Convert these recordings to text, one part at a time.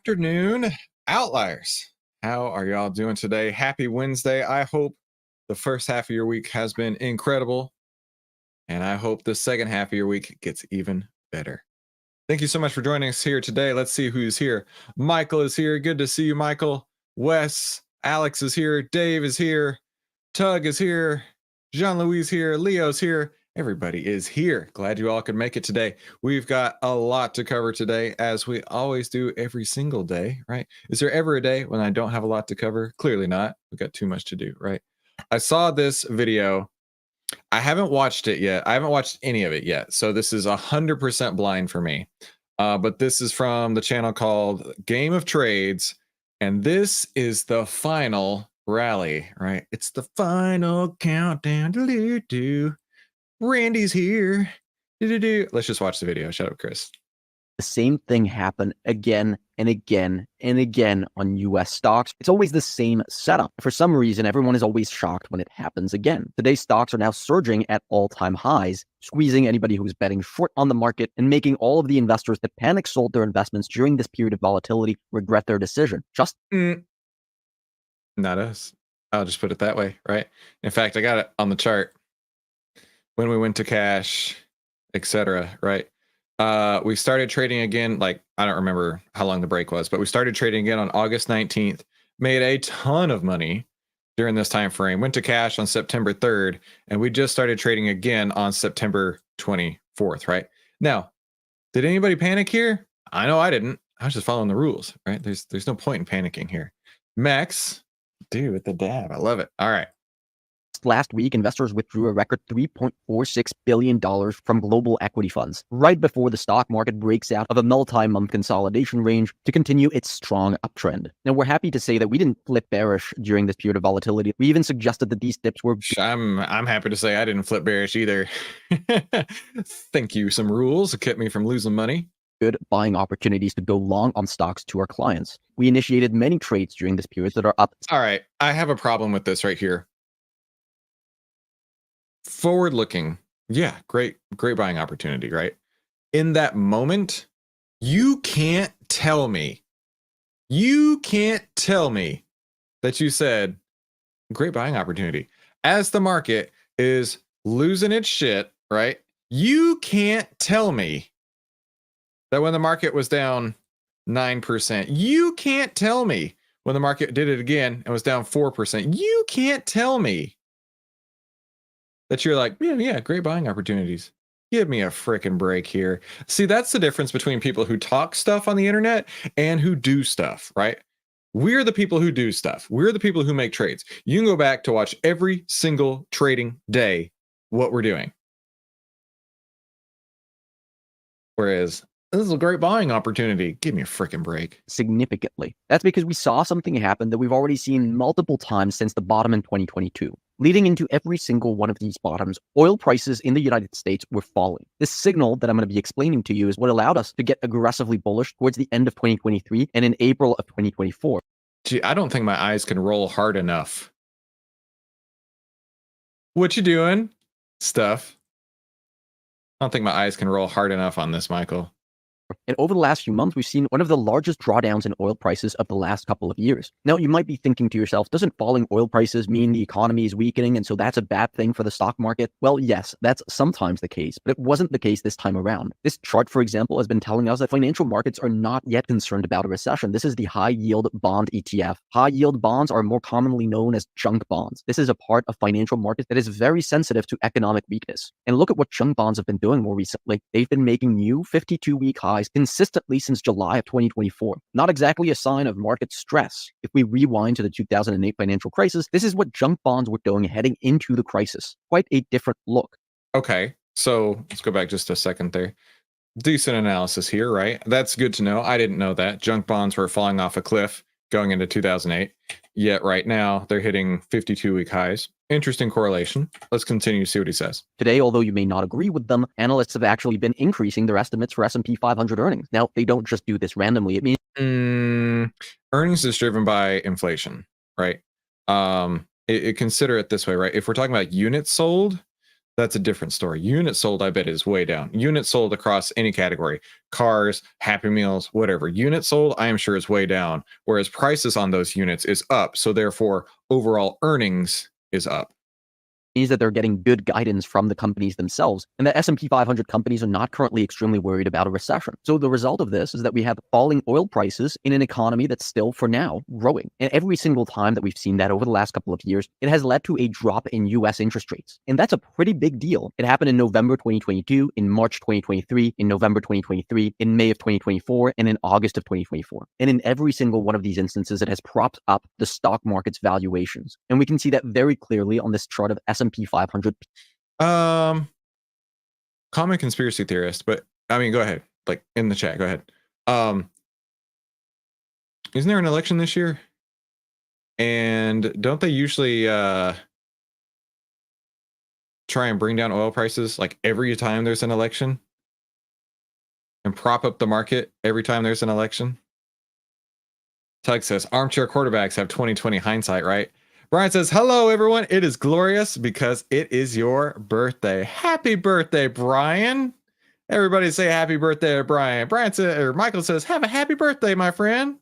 Afternoon, Outliers. How are y'all doing today? Happy Wednesday. I hope the first half of your week has been incredible, and I hope the second half of your week gets even better. Thank you so much for joining us here today. Let's see who's here. Michael is here. Good to see you, Michael. Wes, Alex is here. Dave is here. Tug is here. Jean-Louis is here. Leo's here. Everybody is here. Glad you all could make it today. We've got a lot to cover today, as we always do every single day, right? Is there ever a day when I don't have a lot to cover? Clearly not. We've got too much to do, right? I saw this video. I haven't watched it yet. I haven't watched any of it yet. So this is 100% blind for me. But this is from the channel called Game of Trades. And this is the final rally, right? It's the final countdown. Do-do-do. Randy's here. Let's just watch the video. Shut up, Chris. The same thing happened again and again and again on US stocks. It's always the same setup. For some reason, everyone is always shocked when it happens again. Today's stocks are now surging at all-time highs, squeezing anybody who is betting short on the market and making all of the investors that panic sold their investments during this period of volatility regret their decision. Just not us. I'll just put it that way, right? In fact, I got it on the chart. When we went to cash, etc., right? We started trading again, like, I don't remember how long the break was, but we started trading again on August 19th, made a ton of money during this time frame, went to cash on September 3rd, and we just started trading again on September 24th, right? Now, did anybody panic here? I know I didn't. I was just following the rules, right? There's no point in panicking here. Mex, dude, with the dab. I love it. All right. last week, investors withdrew a record $3.46 billion from global equity funds, right before the stock market breaks out of a multi-month consolidation range to continue its strong uptrend. Now, we're happy to say that we didn't flip bearish during this period of volatility. We even suggested that these dips were... I'm happy to say I didn't flip bearish either. Thank you. Some rules that kept me from losing money. Good buying opportunities to go long on stocks to our clients. We initiated many trades during this period that are up. All right, I have a problem with this right here. Forward looking, yeah, great buying opportunity, right? In that moment, you can't tell me that you said great buying opportunity as the market is losing its shit, right? You can't tell me that when the market was down 9%, you can't tell me when the market did it again and was down 4%, you can't tell me that you're like, yeah, great buying opportunities. Give me a freaking break here. See, that's the difference between people who talk stuff on the internet and who do stuff, right? We're the people who do stuff. We're the people who make trades. You can go back to watch every single trading day what we're doing. Whereas this is a great buying opportunity. Give me a freaking break. Significantly. That's because we saw something happen that we've already seen multiple times since the bottom in 2022. Leading into every single one of these bottoms, oil prices in the United States were falling. This signal that I'm going to be explaining to you is what allowed us to get aggressively bullish towards the end of 2023 and in April of 2024. Gee, I don't think my eyes can roll hard enough. What you doing? Stuff. I don't think my eyes can roll hard enough on this, Michael. And over the last few months, we've seen one of the largest drawdowns in oil prices of the last couple of years. Now, you might be thinking to yourself, doesn't falling oil prices mean the economy is weakening and so that's a bad thing for the stock market? Well, yes, that's sometimes the case, but it wasn't the case this time around. This chart, for example, has been telling us that financial markets are not yet concerned about a recession. This is the high-yield bond ETF. High-yield bonds are more commonly known as junk bonds. This is a part of financial markets that is very sensitive to economic weakness. And look at what junk bonds have been doing more recently. They've been making new 52-week highs consistently since July of 2024. Not exactly a sign of market stress. If we rewind to the 2008 financial crisis, this is what junk bonds were doing heading into the crisis. Quite a different look. Okay, so let's go back just a second there. Decent analysis here, right? That's good to know. I didn't know that. Junk bonds were falling off a cliff going into 2008. Yet right now, they're hitting 52-week highs. Interesting correlation. Let's continue to see what he says. Today, although you may not agree with them, analysts have actually been increasing their estimates for S&P 500 earnings. Now, they don't just do this randomly. It means earnings is driven by inflation, right? Consider it this way, right? If we're talking about units sold, that's a different story. Units sold, I bet, is way down. Units sold across any category, cars, Happy Meals, whatever. Units sold, I am sure, is way down, whereas prices on those units is up. So therefore, overall earnings is up. Means that they're getting good guidance from the companies themselves, and the S&P 500 companies are not currently extremely worried about a recession. So the result of this is that we have falling oil prices in an economy that's still, for now, growing. And every single time that we've seen that over the last couple of years, it has led to a drop in US interest rates. And that's a pretty big deal. It happened in November 2022, in March 2023, in November 2023, in May of 2024, and in August of 2024. And in every single one of these instances, it has propped up the stock market's valuations. And we can see that very clearly on this chart of S&P 500. Common conspiracy theorist, but I mean, go ahead. Like in the chat, go ahead. Isn't there an election this year? And don't they usually try and bring down oil prices like every time there's an election? And prop up the market every time there's an election? Tug says, armchair quarterbacks have 2020 hindsight, right? Brian says, hello, everyone. It is glorious because it is your birthday. Happy birthday, Brian. Everybody say happy birthday to Brian. Brian says, or Michael says, have a happy birthday, my friend.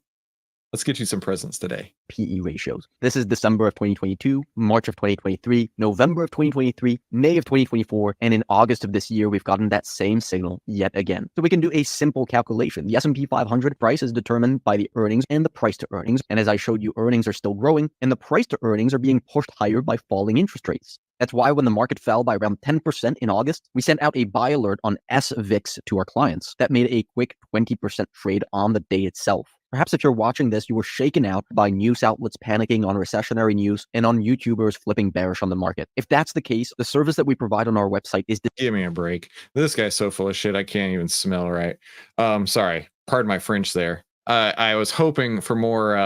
Let's get you some presents today. PE ratios. This is December of 2022, March of 2023, November of 2023, May of 2024, and in August of this year, we've gotten that same signal yet again. So we can do a simple calculation. The S&P 500 price is determined by the earnings and the price to earnings. And as I showed you, earnings are still growing, and the price to earnings are being pushed higher by falling interest rates. That's why when the market fell by around 10% in August, we sent out a buy alert on SVIX to our clients. That made a quick 20% trade on the day itself. Perhaps if you're watching this, you were shaken out by news outlets panicking on recessionary news and on YouTubers flipping bearish on the market. If that's the case, the service that we provide on our website is... Give me a break. This guy's so full of shit, I can't even smell right. Sorry, pardon my French there. I was hoping for more...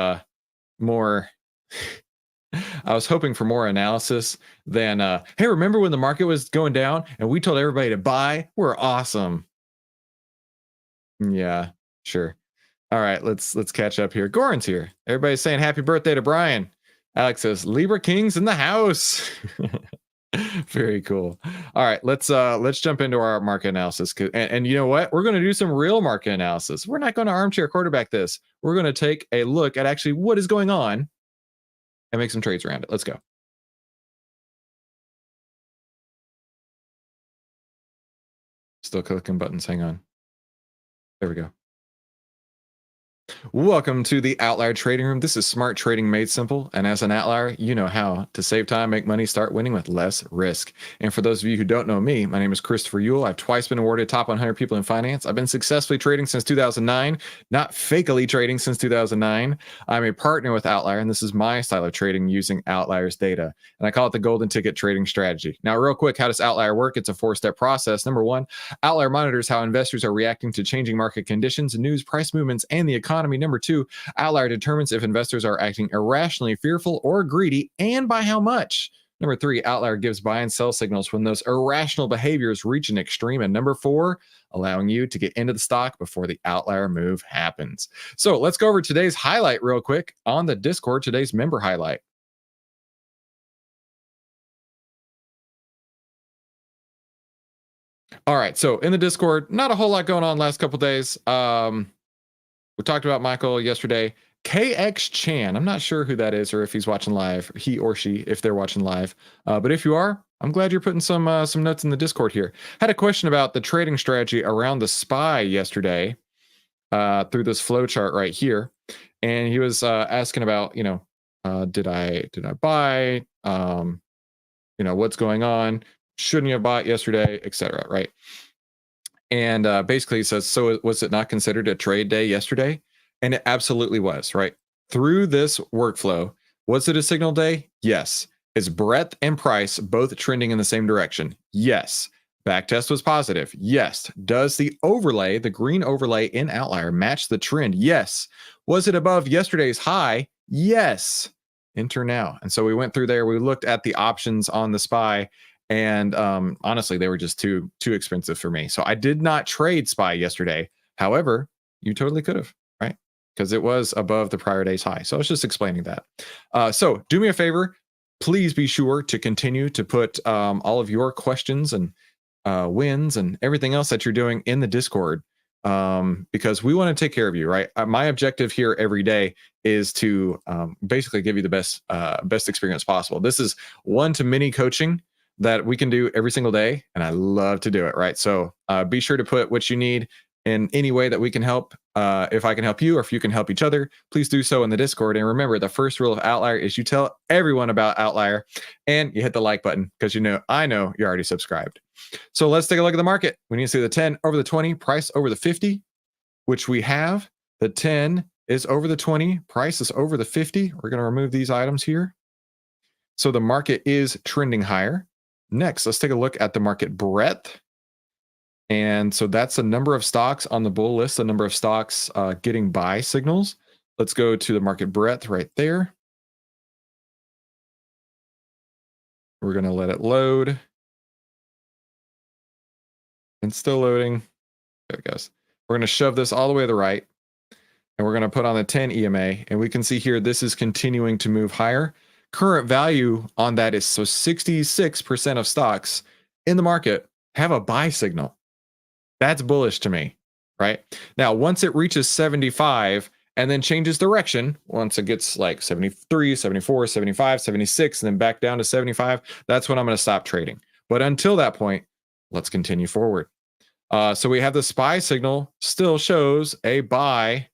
I was hoping for more analysis than, hey, remember when the market was going down and we told everybody to buy? We're awesome. Yeah, sure. All right, let's catch up here. Goran's here. Everybody's saying happy birthday to Brian. Alex says Libra King's in the house. Very cool. All right, let's jump into our market analysis. And you know what? We're going to do some real market analysis. We're not going to armchair quarterback this. We're going to take a look at actually what is going on and make some trades around it. Let's go. Still clicking buttons. Hang on. There we go. Welcome to the OVTLYR Trading Room. This is smart trading made simple. And as an outlier, you know how to save time, make money, start winning with less risk. And for those of you who don't know me, my name is Christopher Ewell. I've twice been awarded top 100 people in finance. I've been successfully trading since 2009, not fakely trading since 2009. I'm a partner with OVTLYR, and this is my style of trading using OVTLYR's data. And I call it the golden ticket trading strategy. Now, real quick, how does OVTLYR work? It's a 4-step process. Number one, OVTLYR monitors how investors are reacting to changing market conditions, news, price movements, and the economy. Number two, OVTLYR determines if investors are acting irrationally fearful or greedy and by how much. Number three, OVTLYR gives buy and sell signals when those irrational behaviors reach an extreme. And number four, allowing you to get into the stock before the OVTLYR move happens. So let's go over today's highlight real quick on the Discord, today's member highlight. All right, so in the Discord, not a whole lot going on last couple days. We talked about Michael yesterday. KX Chan, I'm not sure who that is or if he's watching live, he or she, if they're watching live. But if you are, I'm glad you're putting some notes in the Discord here. Had a question about the trading strategy around the SPY yesterday through this flow chart right here. And he was asking about, did I buy, what's going on? Shouldn't you have bought yesterday, etc. Right? And basically he says, so was it not considered a trade day yesterday? And it absolutely was, right? Through this workflow, was it a signal day? Yes. Is breadth and price both trending in the same direction? Yes. Backtest was positive. Yes. Does the overlay, the green overlay in OVTLYR, match the trend? Yes. Was it above yesterday's high? Yes. Enter now. And so we went through there. We looked at the options on the SPY. And honestly, they were just too expensive for me. So I did not trade SPY yesterday. However, you totally could have, right? Because it was above the prior day's high. So I was just explaining that. So do me a favor, please be sure to continue to put all of your questions and wins and everything else that you're doing in the Discord, because we want to take care of you, right? My objective here every day is to basically give you the best experience possible. This is one-to-many coaching that we can do every single day, and I love to do it, right? So be sure to put what you need in any way that we can help. If I can help you or if you can help each other, please do so in the Discord. And remember, the first rule of Outlier is you tell everyone about Outlier and you hit the like button, because I know you're already subscribed. So let's take a look at the market. We need to see the 10 over the 20, price over the 50, which we have. The 10 is over the 20, price is over the 50. We're going to remove these items here. So the market is trending higher. Next, let's take a look at the market breadth. And so that's the number of stocks on the bull list, the number of stocks getting buy signals. Let's go to the market breadth right there. We're going to let it load. And still loading. There it goes. We're going to shove this all the way to the right. And we're going to put on the 10 EMA. And we can see here, this is continuing to move higher. Current value on that is, so 66% of stocks in the market have a buy signal. That's bullish to me, right? Now, once it reaches 75 and then changes direction, once it gets like 73, 74, 75, 76, and then back down to 75, that's when I'm going to stop trading. But until that point, let's continue forward. So we have the SPY signal still shows a buy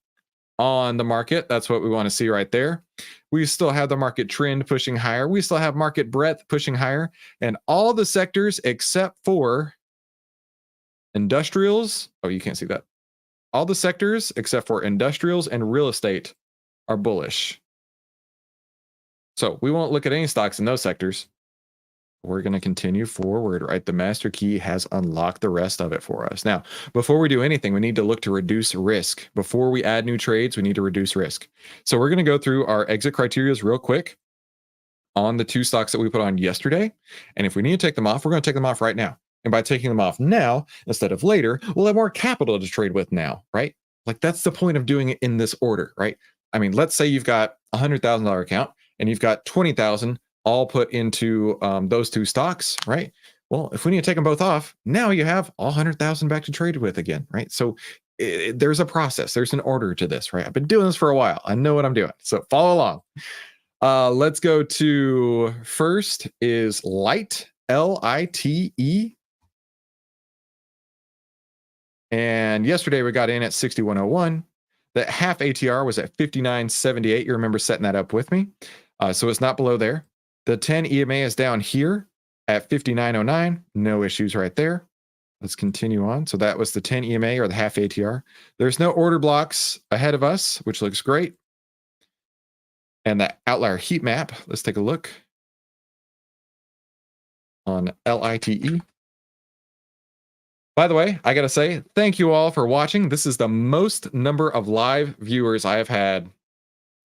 on the market. That's what we want to see right there. We still have the market trend pushing higher. We still have market breadth pushing higher. And all the sectors except for industrials. Oh, you can't see that. All the sectors except for industrials and real estate are bullish. So we won't look at any stocks in those sectors. We're going to continue forward, right? The master key has unlocked the rest of it for us. Now, before we do anything, we need to look to reduce risk. Before we add new trades, we need to reduce risk. So we're going to go through our exit criteria real quick on the two stocks that we put on yesterday. And if we need to take them off, we're going to take them off right now. And by taking them off now, instead of later, we'll have more capital to trade with now, right? Like, that's the point of doing it in this order, right? I mean, let's say you've got a $100,000 account and you've got 20,000 all put into those two stocks, right? Well, if we need to take them both off, now you have all 100,000 back to trade with again, right? So there's a process, there's an order to this, right? I've been doing this for a while. I know what I'm doing. So follow along. Let's go to first is Light, L-I-T-E. And yesterday we got in at 61.01. The half ATR was at 59.78. You remember setting that up with me. So it's not below there. The 10 EMA is down here at 59.09. No issues right there. Let's continue on. So that was the 10 EMA or the half ATR. There's no order blocks ahead of us, which looks great. And the outlier heat map, let's take a look on LITE. By the way, I got to say, thank you all for watching. This is the most number of live viewers I have had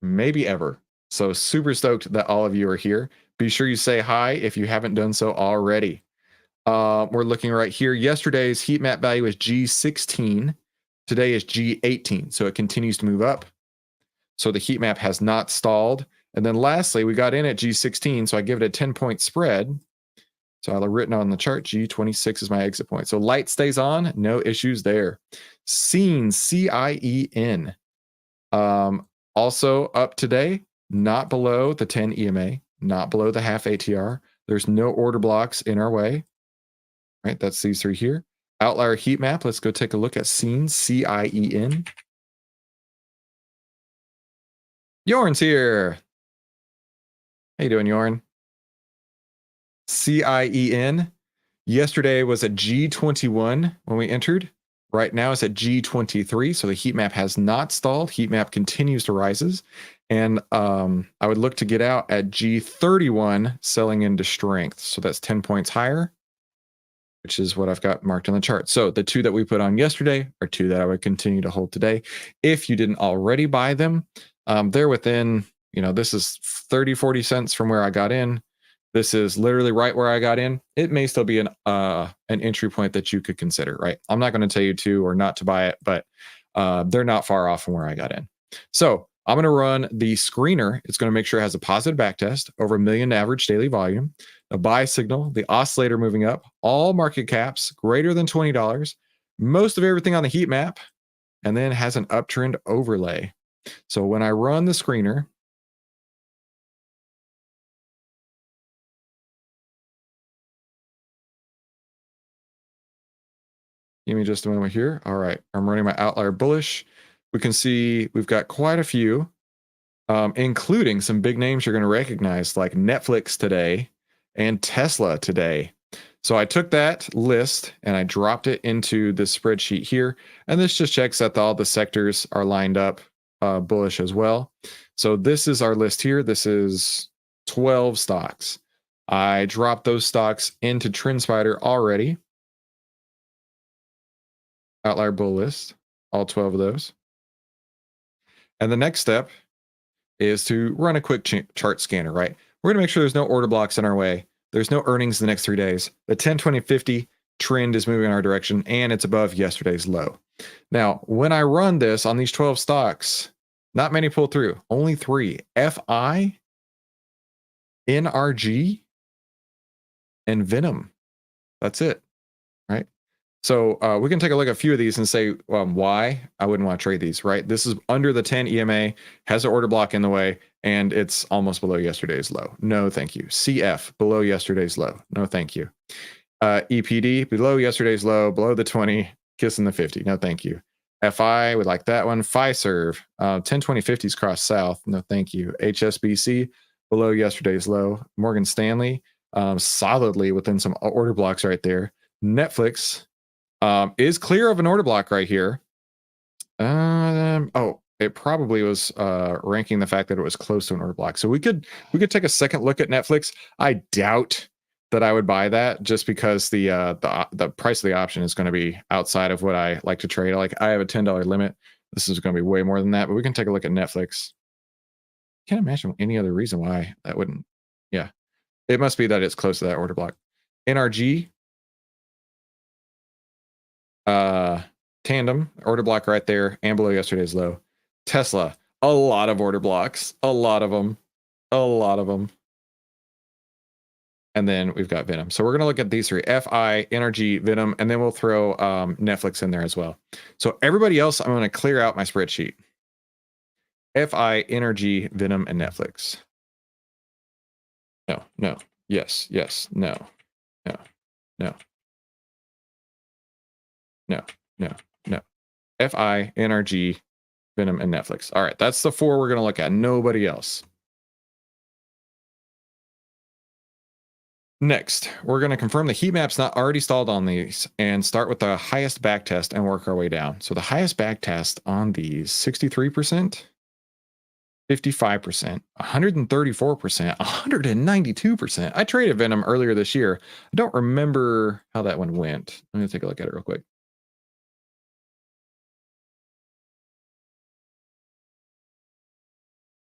maybe ever. So super stoked that all of you are here. Be sure you say hi if you haven't done so already. We're looking right here. Yesterday's heat map value is G16. Today is G18. So it continues to move up. So the heat map has not stalled. And then lastly, we got in at G16. So I give it a 10-point spread. So I've written on the chart, G26 is my exit point. So light stays on, no issues there. Scene, C-I-E-N. Also up today, not below the 10 EMA, not below the half ATR. There's no order blocks in our way. Right, that's these three here. Outlier heat map, let's go take a look at Scene, C-I-E-N. Yorn's here. How you doing, Yorn? CIEN. Yesterday was at G21 when we entered. Right now it's at G23. So the heat map has not stalled. Heat map continues to rises. And I would look to get out at G31 selling into strength. So that's 10 points higher, which is what I've got marked on the chart. So the two that we put on yesterday are two that I would continue to hold today. If you didn't already buy them, they're within, this is 30, 40 cents from where I got in. This is literally right where I got in. It may still be an entry point that you could consider, right? I'm not going to tell you to or not to buy it, but they're not far off from where I got in. So I'm going to run the screener. It's going to make sure it has a positive backtest over 1 million average daily volume, a buy signal, the oscillator moving up, all market caps greater than $20, most of everything on the heat map, and then has an uptrend overlay. So when I run the screener, give me just a moment here. All right, I'm running my outlier bullish. We can see we've got quite a few, including some big names you're going to recognize like Netflix today and Tesla today. So I took that list and I dropped it into the spreadsheet here. And this just checks that all the sectors are lined up bullish as well. So this is our list here. This is 12 stocks. I dropped those stocks into TrendSpider already. Outlier bull list, all 12 of those. And the next step is to run a quick chart scanner, right? We're going to make sure there's no order blocks in our way. There's no earnings the next 3 days. The 10, 20, 50 trend is moving in our direction, and it's above yesterday's low. Now, when I run this on these 12 stocks, not many pull through. Only 3. FI, NRG, and Venom. That's it, right? So we can take a look at a few of these and say why I wouldn't want to trade these, right? This is under the 10 EMA, has an order block in the way, and it's almost below yesterday's low. No, thank you. CF, below yesterday's low. No, thank you. EPD, below yesterday's low, below the 20, kissing the 50. No, thank you. FI, would like that one. Fiserv, 10, 20, 50s cross south. No, thank you. HSBC, below yesterday's low. Morgan Stanley, solidly within some order blocks right there. Netflix, is clear of an order block right here. It probably was ranking the fact that it was close to an order block. So we could take a second look at Netflix. I doubt that I would buy that just because the price of the option is going to be outside of what I like to trade. Like I have a $10 limit. This is going to be way more than that, but we can take a look at Netflix. Can't imagine any other reason why that wouldn't. Yeah, it must be that it's close to that order block. NRG. Tandem, order block right there, and below yesterday's low. Tesla, a lot of order blocks, a lot of them. And then we've got Venom. So we're going to look at these 3, FI, NRG, Venom, and then we'll throw Netflix in there as well. So everybody else, I'm going to clear out my spreadsheet. FI, NRG, Venom, and Netflix. No, yes, no. FI, NRG, Venom, and Netflix. All right, that's the 4 we're going to look at. Nobody else. Next, we're going to confirm the heat map's not already stalled on these and start with the highest back test and work our way down. So the highest back test on these, 63%, 55%, 134%, 192%. I traded Venom earlier this year. I don't remember how that one went. Let me take a look at it real quick.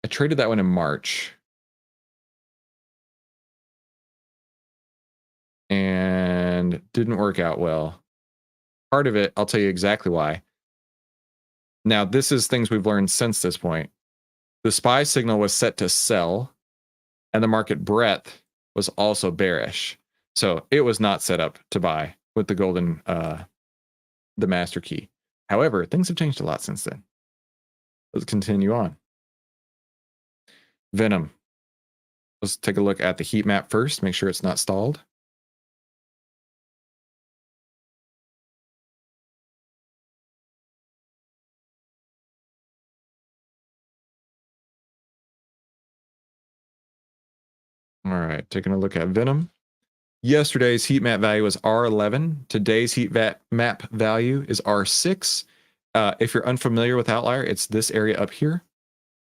I traded that one in March. And didn't work out well. Part of it, I'll tell you exactly why. Now, this is things we've learned since this point. The SPY signal was set to sell, and the market breadth was also bearish. So it was not set up to buy with the golden, the master key. However, things have changed a lot since then. Let's continue on. Venom. Let's take a look at the heat map first, make sure it's not stalled. All right, taking a look at Venom. Yesterday's heat map value was R11. Today's heat map value is R6. If you're unfamiliar with Outlier, it's this area up here.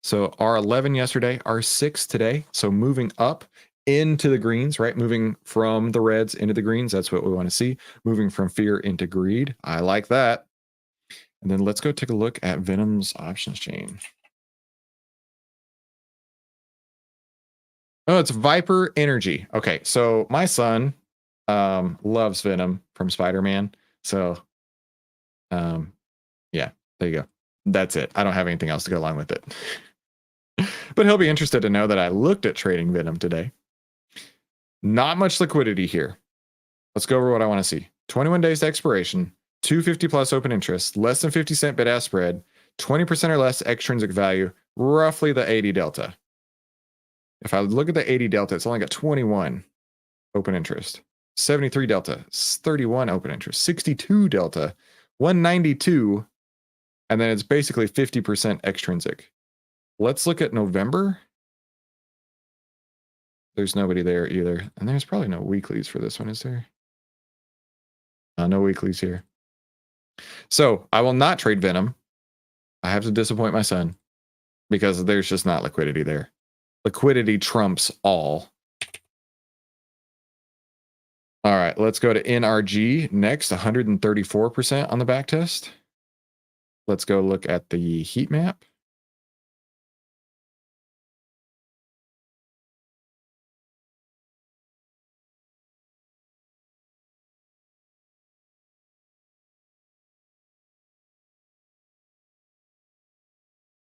So R11 yesterday, R6 today. So moving up into the greens, right? Moving from the reds into the greens. That's what we want to see. Moving from fear into greed. I like that. And then let's go take a look at Venom's options chain. Oh, it's Viper Energy. Okay, so my son loves Venom from Spider-Man. So, yeah, there you go. That's it. I don't have anything else to go along with it. But he'll be interested to know that I looked at trading Venom today. Not much liquidity here. Let's go over what I want to see. 21 days to expiration, 250 plus open interest, less than 50-cent bid-ask spread, 20% or less extrinsic value, roughly the 80 delta. If I look at the 80 delta, it's only got 21 open interest. 73 delta, 31 open interest. 62 delta, 192, and then it's basically 50% extrinsic. Let's look at November. There's nobody there either. And there's probably no weeklies for this one, is there? No weeklies here. So I will not trade Venom. I have to disappoint my son because there's just not liquidity there. Liquidity trumps all. All right, let's go to NRG next, 134% on the back test. Let's go look at the heat map.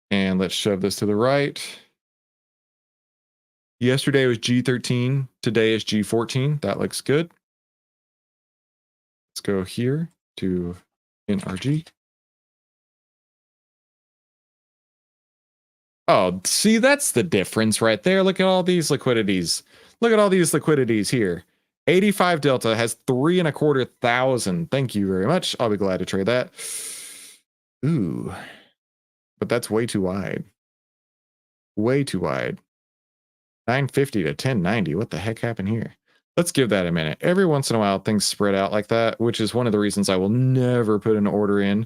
And let's shove this to the right. Yesterday was G13. Today is G14. That looks good. Let's go here to NRG. Oh, see, that's the difference right there. Look at all these liquidities. Look at all these liquidities here. 85 delta has 3.25 thousand. Thank you very much. I'll be glad to trade that. Ooh, but that's way too wide. Way too wide. 950 to 1090. What the heck happened here? Let's give that a minute. Every once in a while, things spread out like that, which is one of the reasons I will never put an order in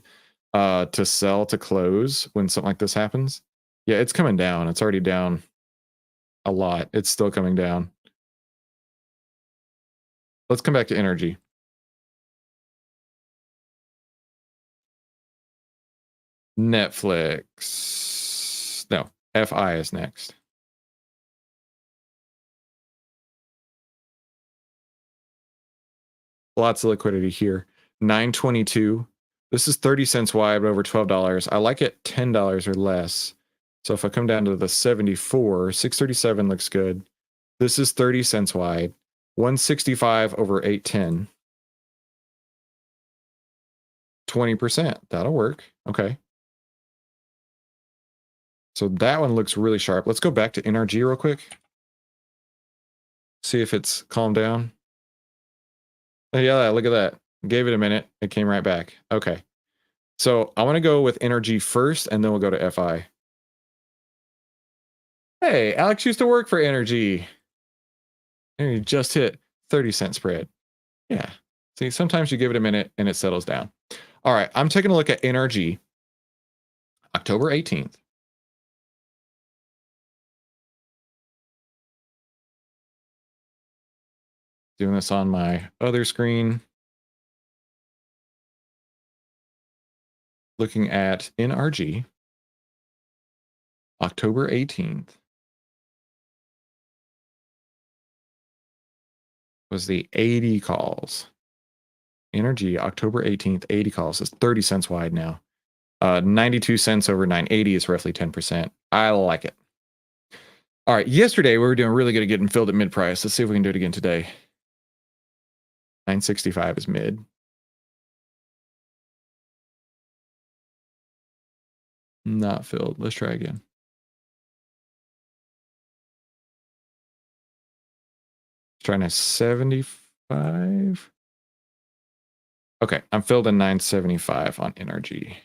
to sell to close when something like this happens. Yeah, it's coming down. It's already down a lot. It's still coming down. Let's come back to energy. Netflix. No, FI is next. Lots of liquidity here. 922. This is 30 cents wide, but over $12. I like it $10 or less. So if I come down to the 74, 637 looks good. This is 30 cents wide. 165 over 810. 20%. That'll work. Okay. So that one looks really sharp. Let's go back to NRG real quick. See if it's calmed down. Oh, yeah, look at that. Gave it a minute. It came right back. Okay. So I want to go with energy first, and then we'll go to FI. Hey, Alex used to work for Energy. And he just hit 30-cent spread. Yeah. See, sometimes you give it a minute and it settles down. All right, I'm taking a look at NRG, October 18th. Doing this on my other screen. Looking at NRG, October 18th. Was the 80 calls. Energy, October 18th, 80 calls is 30 cents wide now. 92 cents over 980 is roughly 10%. I like it. All right, yesterday we were doing really good at getting filled at mid price. Let's see if we can do it again today. 965 is mid. Not filled. Let's try again. Trying to 75. Okay, I'm filled in 975 on NRG.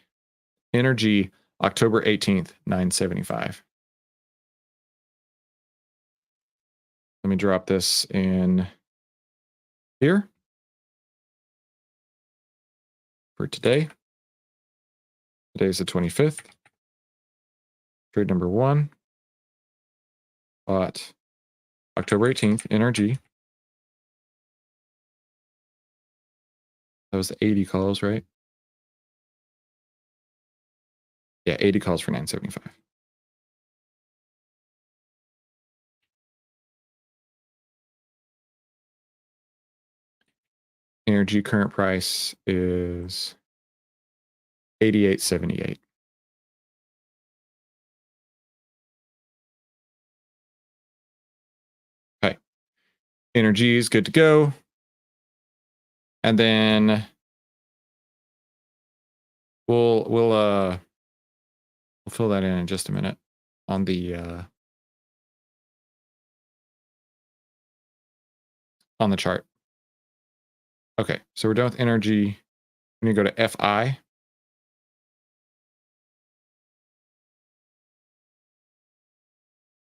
Energy, October 18th, 975. Let me drop this in here for today. Today's the 25th. Trade number 1. Bought October 18th, NRG. That was 80 calls, right? Yeah, 80 calls for 975. Energy current price is 88.78. NRG is good to go. And then we'll fill that in just a minute on the chart. Okay, so we're done with NRG. We need to go to FI.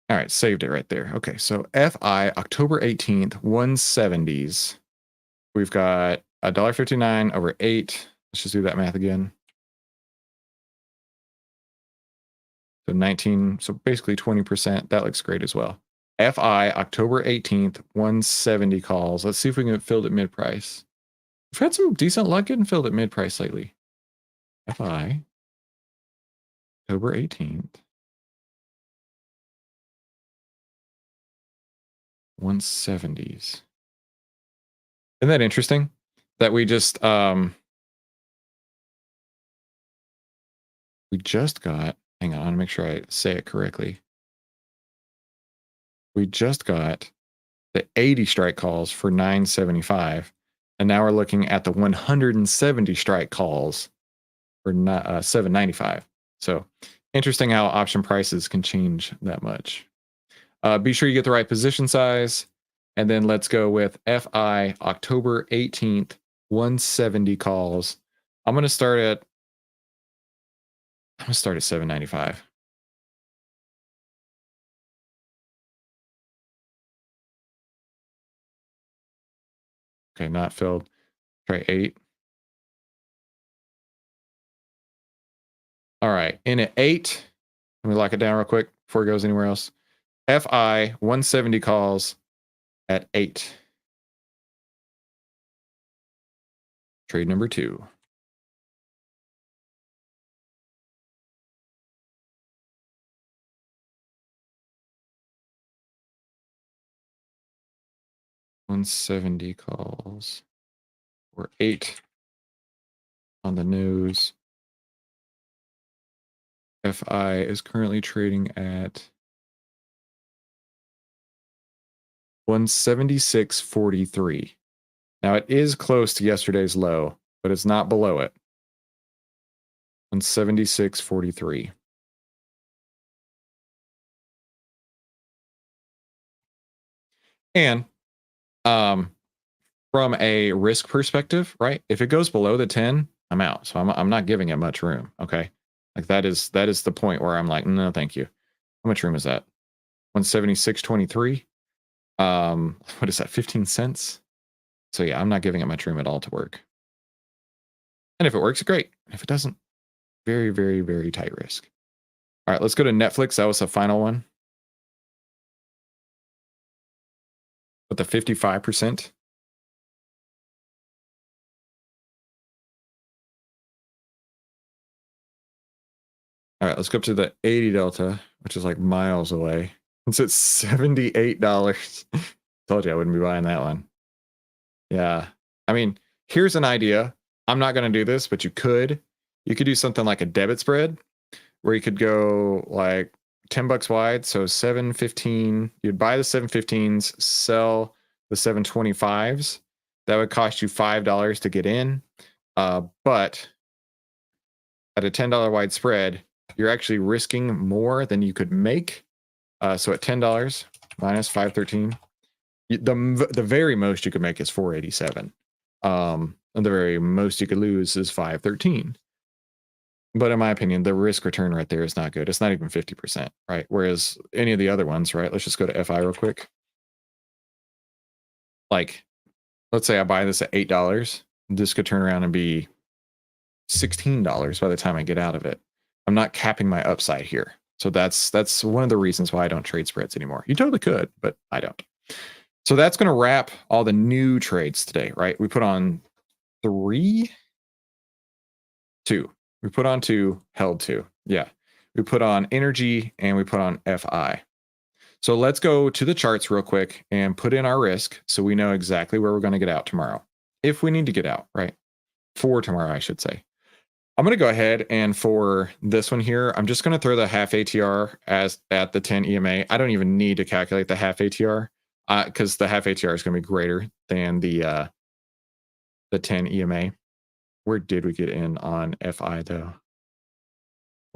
All right, saved it right there. Okay, so FI, October 18th, 170s. We've got $1.59 over 8. Let's just do that math again. So 19, so basically 20%. That looks great as well. FI, October 18th, 170 calls. Let's see if we can get filled at mid-price. We've had some decent luck getting filled at mid-price lately. FI, October 18th. 170s. Isn't that interesting? That we just got, hang on, I want to make sure I say it correctly. We just got the 80 strike calls for 975, and now we're looking at the 170 strike calls for 795. So interesting how option prices can change that much. Be sure you get the right position size. And then let's go with FI October 18th, 170 calls. I'm going to start at 795. Okay, not filled. Try 8. All right, in at 8. Let me lock it down real quick before it goes anywhere else. FI 170 calls at 8. Trade number 2. $170 calls or 8 on the nose. FI is currently trading at 176.43. Now it is close to yesterday's low, but it's not below it. 176.43. And from a risk perspective, right? If it goes below the 10, I'm out. So I'm not giving it much room. Okay. Like that is the point where I'm like, no, thank you. How much room is that? 176.23. What is that? 15 cents. So yeah, I'm not giving it much room at all to work. And if it works, great. If it doesn't, very, very, very tight risk. All right, let's go to Netflix. That was the final one. With the 55%. All right, let's go up to the 80 delta, which is like miles away. It's at $78. Told you I wouldn't be buying that one. Yeah. I mean, here's an idea. I'm not going to do this, but you could. You could do something like a debit spread where you could go like $10 wide. So 715, you'd buy the 715s, sell the 725s. That would cost you $5 to get in. But at a $10 wide spread, you're actually risking more than you could make. So at $10 minus 513, the very most you could make is 487. And the very most you could lose is 513. But in my opinion, the risk return right there is not good. It's not even 50%, right? Whereas any of the other ones, right? Let's just go to FI real quick. Like, let's say I buy this at $8. This could turn around and be $16 by the time I get out of it. I'm not capping my upside here. So that's one of the reasons why I don't trade spreads anymore. You totally could, but I don't. So that's going to wrap all the new trades today, right? We put on 2. We put on 2, held 2. Yeah. We put on NRG and we put on FI. So let's go to the charts real quick and put in our risk so we know exactly where we're going to get out tomorrow. If we need to get out, right? For tomorrow, I should say. I'm going to go ahead and for this one here, I'm just going to throw the half ATR as at the 10 EMA. I don't even need to calculate the half ATR. because the half ATR is going to be greater than the 10 EMA. Where did we get in on FI though?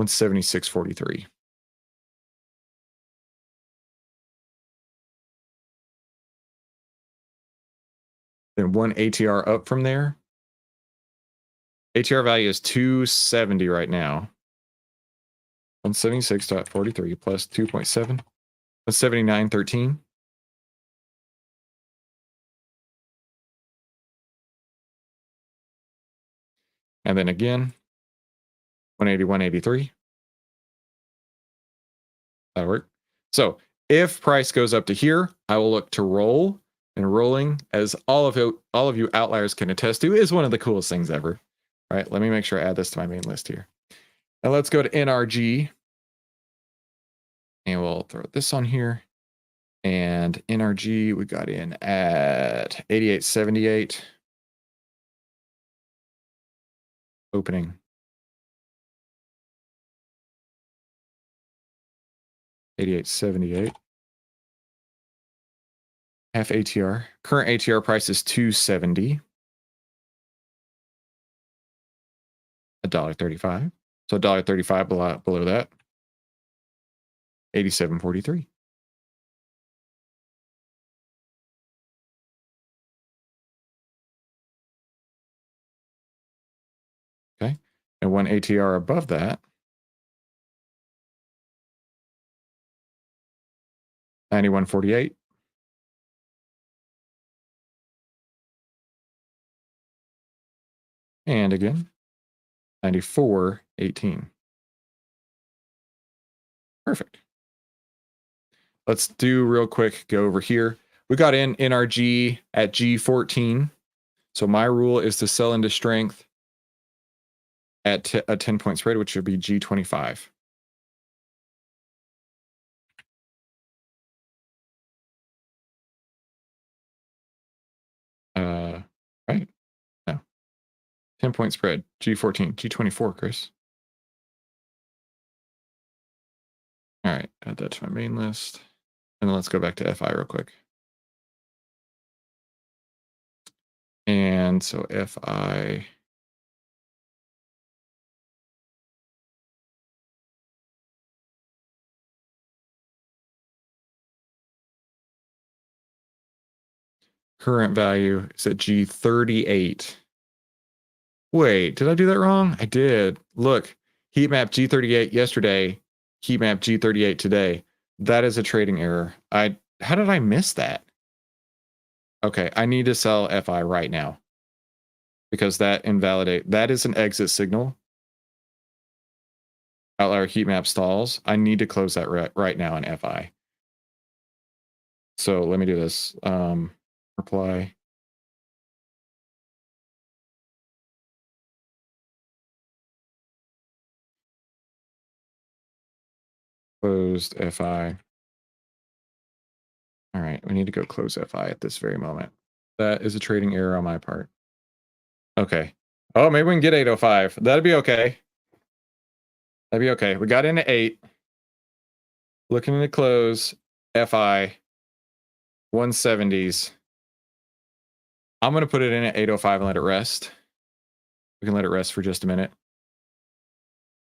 176.43. Then one ATR up from there. ATR value is 270 right now. 176.43 plus 2.7. 179.13. And then again, 180.183. That'll work. So if price goes up to here, I will look to roll. And rolling, as all of you outliers can attest to, is one of the coolest things ever. All right, let me make sure I add this to my main list here. Now let's go to NRG. And we'll throw this on here. And NRG, we got in at 88.78. Opening. $88.78. Half ATR. Current ATR price is $270. $1.35. So $1.35 below that. 87.43. Okay. And one ATR above that. 91.48. And again, 94.18. Perfect. Let's do real quick, go over here. We got in NRG at G14. So my rule is to sell into strength at a 10-point spread, which would be G25. Right? No. 10-point spread, G14, G24, Chris. All right, add that to my main list. And then let's go back to FI real quick. And so FI. Current value is at G38. Wait, did I do that wrong? I did. Look, heat map G38 yesterday, heat map G38 today. That is a trading error. How did I miss that? Okay, I need to sell FI right now because that is an exit signal. Outlier heat map stalls. I need to close that right now in FI. So let me do this. Reply. Closed FI. All right, we need to go close FI at this very moment. That is a trading error on my part. Okay. Oh, maybe we can get 805. That'd be okay. That'd be okay. We got into 8. Looking to close FI 170s. I'm going to put it in at 805 and let it rest. We can let it rest for just a minute.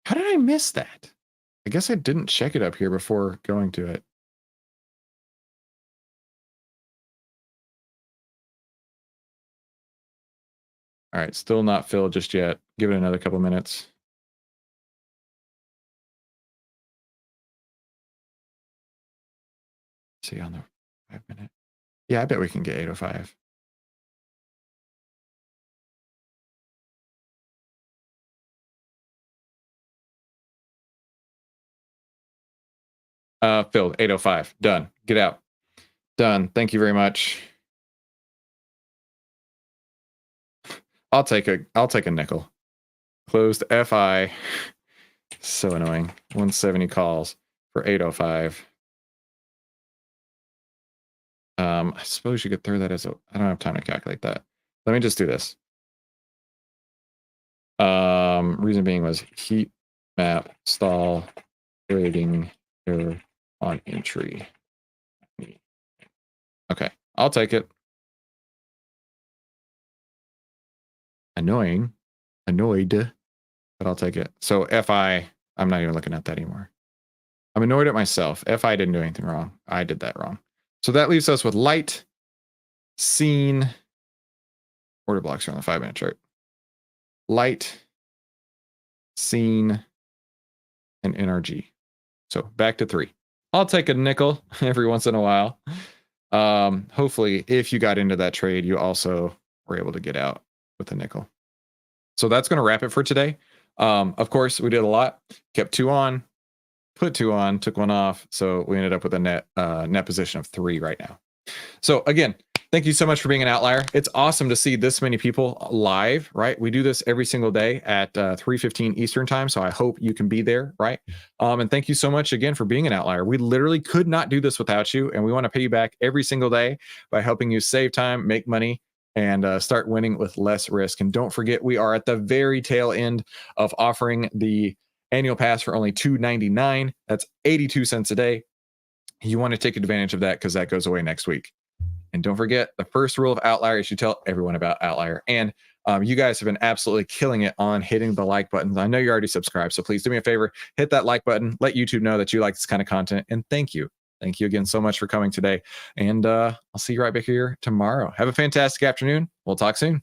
How did I miss that? I guess I didn't check it up here before going to it. All right, still not filled just yet. Give it another couple minutes. See on the 5-minute. Yeah, I bet we can get 805. Filled 805. Done. Get out. Done. Thank you very much. I'll take a nickel. Closed FI. So annoying. 170 calls for 805. I suppose you could throw that as a. I don't have time to calculate that. Let me just do this. Reason being was heat map stall trading error on entry. Okay, I'll take it. Annoyed, but I'll take it. So FI, I'm not even looking at that anymore. I'm annoyed at myself. FI didn't do anything wrong. I did that wrong. So that leaves us with light, scene, order blocks are on the 5-minute chart. Light, scene, and NRG. So back to 3. I'll take a nickel every once in a while. Hopefully, if you got into that trade, you also were able to get out with a nickel. So that's going to wrap it for today. Of course, we did a lot. Kept 2 on, put 2 on, took 1 off. So we ended up with a net position of 3 right now. So again, thank you so much for being an outlier. It's awesome to see this many people live, right? We do this every single day at 3:15 Eastern time. So I hope you can be there, right? And thank you so much again for being an outlier. We literally could not do this without you. And we want to pay you back every single day by helping you save time, make money, and start winning with less risk. And don't forget, we are at the very tail end of offering the annual pass for only $2.99. That's 82 cents a day. You want to take advantage of that because that goes away next week. And don't forget, the first rule of Outlier is you tell everyone about Outlier. And you guys have been absolutely killing it on hitting the like buttons. I know you're already subscribed, so please do me a favor, hit that like button, let YouTube know that you like this kind of content. And thank you. Thank you again so much for coming today. And I'll see you right back here tomorrow. Have a fantastic afternoon. We'll talk soon.